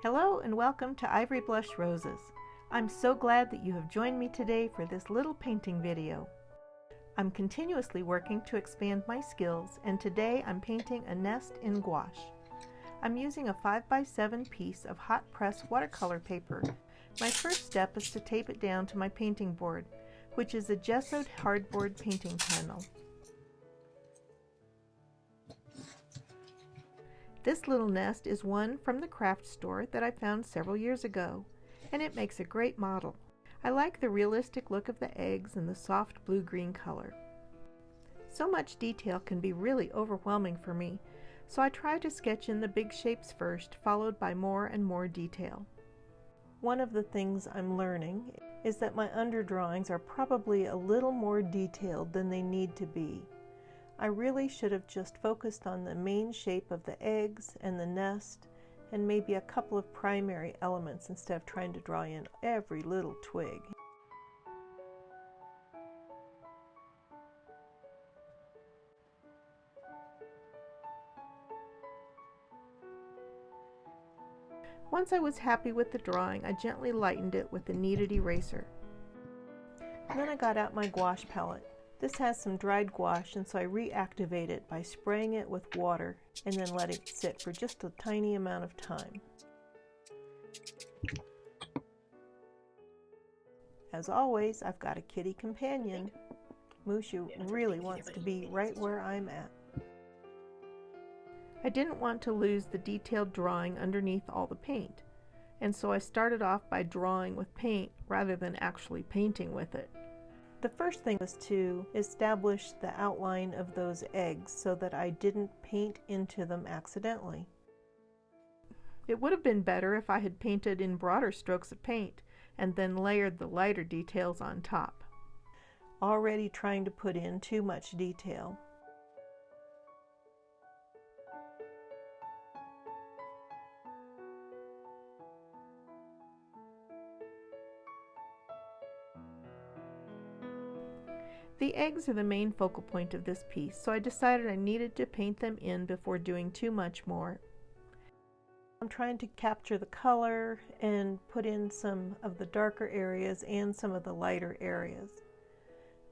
Hello and welcome to Ivory Blush Roses. I'm so glad that you have joined me today for this little painting video. I'm continuously working to expand my skills, and today I'm painting a nest in gouache. I'm using a 5x7 piece of hot press watercolor paper. My first step is to tape it down to my painting board, which is a gessoed hardboard painting panel. This little nest is one from the craft store that I found several years ago, and it makes a great model. I like the realistic look of the eggs and the soft blue-green color. So much detail can be really overwhelming for me, so I try to sketch in the big shapes first, followed by more and more detail. One of the things I'm learning is that my underdrawings are probably a little more detailed than they need to be. I really should have just focused on the main shape of the eggs and the nest and maybe a couple of primary elements instead of trying to draw in every little twig. Once I was happy with the drawing, I gently lightened it with a kneaded eraser. Then I got out my gouache palette. This has some dried gouache, and so I reactivate it by spraying it with water and then letting it sit for just a tiny amount of time. As always, I've got a kitty companion. Mushu really wants to be right where I'm at. I didn't want to lose the detailed drawing underneath all the paint, and so I started off by drawing with paint rather than actually painting with it. The first thing was to establish the outline of those eggs so that I didn't paint into them accidentally. It would have been better if I had painted in broader strokes of paint and then layered the lighter details on top. Already trying to put in too much detail. The eggs are the main focal point of this piece, so I decided I needed to paint them in before doing too much more. I'm trying to capture the color and put in some of the darker areas and some of the lighter areas.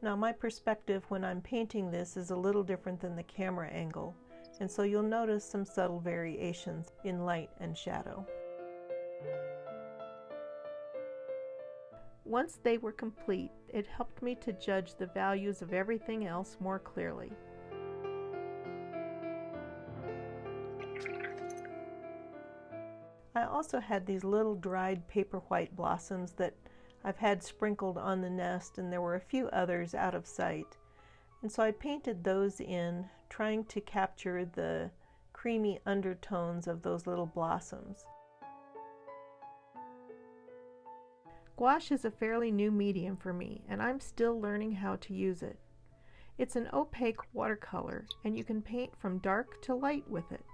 Now my perspective when I'm painting this is a little different than the camera angle, and so you'll notice some subtle variations in light and shadow. Once they were complete, it helped me to judge the values of everything else more clearly. I also had these little dried paper white blossoms that I've had sprinkled on the nest, and there were a few others out of sight. And so I painted those in, trying to capture the creamy undertones of those little blossoms. Gouache is a fairly new medium for me, and I'm still learning how to use it. It's an opaque watercolor, and you can paint from dark to light with it,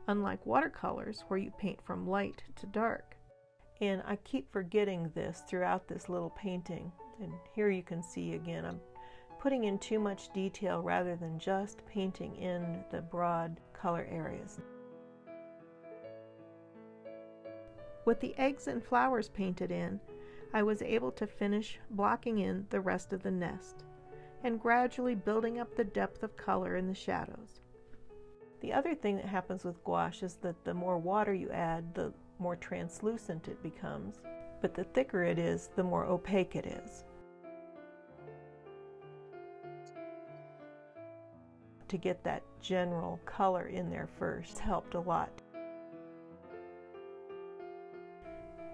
unlike watercolors where you paint from light to dark. And I keep forgetting this throughout this little painting, and here you can see again I'm putting in too much detail rather than just painting in the broad color areas. With the eggs and flowers painted in, I was able to finish blocking in the rest of the nest and gradually building up the depth of color in the shadows. The other thing that happens with gouache is that the more water you add, the more translucent it becomes, but the thicker it is, the more opaque it is. To get that general color in there first helped a lot.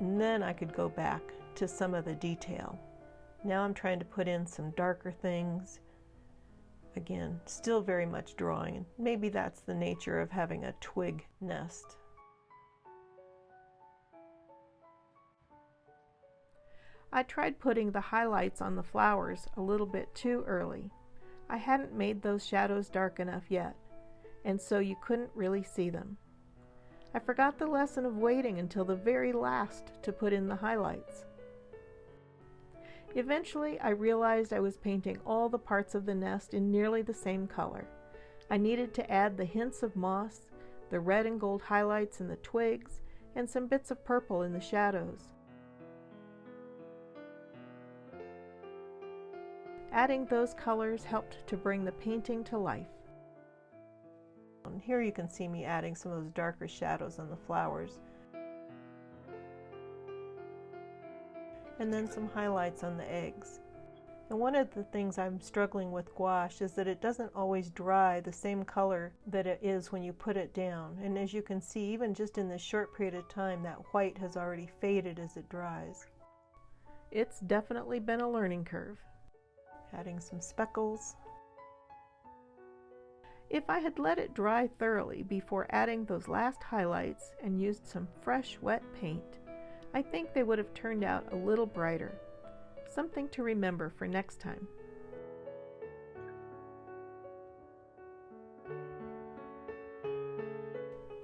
And then I could go back to some of the detail. Now I'm trying to put in some darker things. Again, still very much drawing, and maybe that's the nature of having a twig nest. I tried putting the highlights on the flowers a little bit too early. I hadn't made those shadows dark enough yet, and so you couldn't really see them. I forgot the lesson of waiting until the very last to put in the highlights. Eventually, I realized I was painting all the parts of the nest in nearly the same color. I needed to add the hints of moss, the red and gold highlights in the twigs, and some bits of purple in the shadows. Adding those colors helped to bring the painting to life. And here you can see me adding some of those darker shadows on the flowers. And then some highlights on the eggs. And one of the things I'm struggling with gouache is that it doesn't always dry the same color that it is when you put it down. And as you can see, even just in this short period of time, that white has already faded as it dries. It's definitely been a learning curve. Adding some speckles. If I had let it dry thoroughly before adding those last highlights and used some fresh wet paint, I think they would have turned out a little brighter. Something to remember for next time.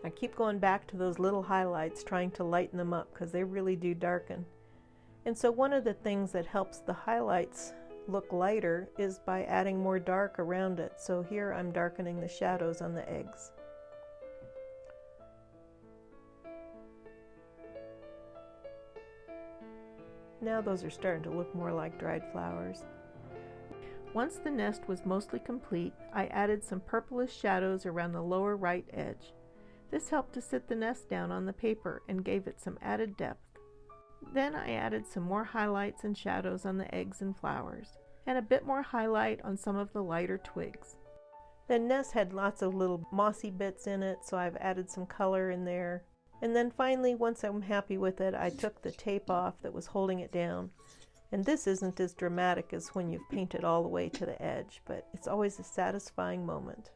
I keep going back to those little highlights, trying to lighten them up because they really do darken. And so one of the things that helps the highlights look lighter is by adding more dark around it. So here I'm darkening the shadows on the eggs. Now those are starting to look more like dried flowers. Once the nest was mostly complete, I added some purplish shadows around the lower right edge. This helped to sit the nest down on the paper and gave it some added depth. Then I added some more highlights and shadows on the eggs and flowers, and a bit more highlight on some of the lighter twigs. The nest had lots of little mossy bits in it, so I've added some color in there. And then finally, once I'm happy with it, I took the tape off that was holding it down. And this isn't as dramatic as when you've painted all the way to the edge, but it's always a satisfying moment.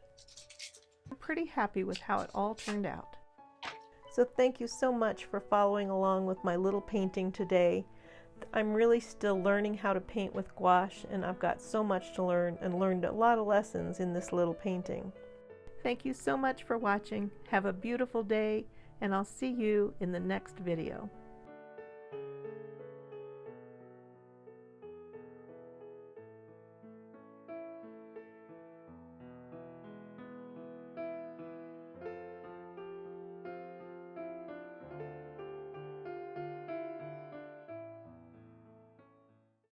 I'm pretty happy with how it all turned out. So thank you so much for following along with my little painting today. I'm really still learning how to paint with gouache, and I've got so much to learn and learned a lot of lessons in this little painting. Thank you so much for watching. Have a beautiful day, and I'll see you in the next video.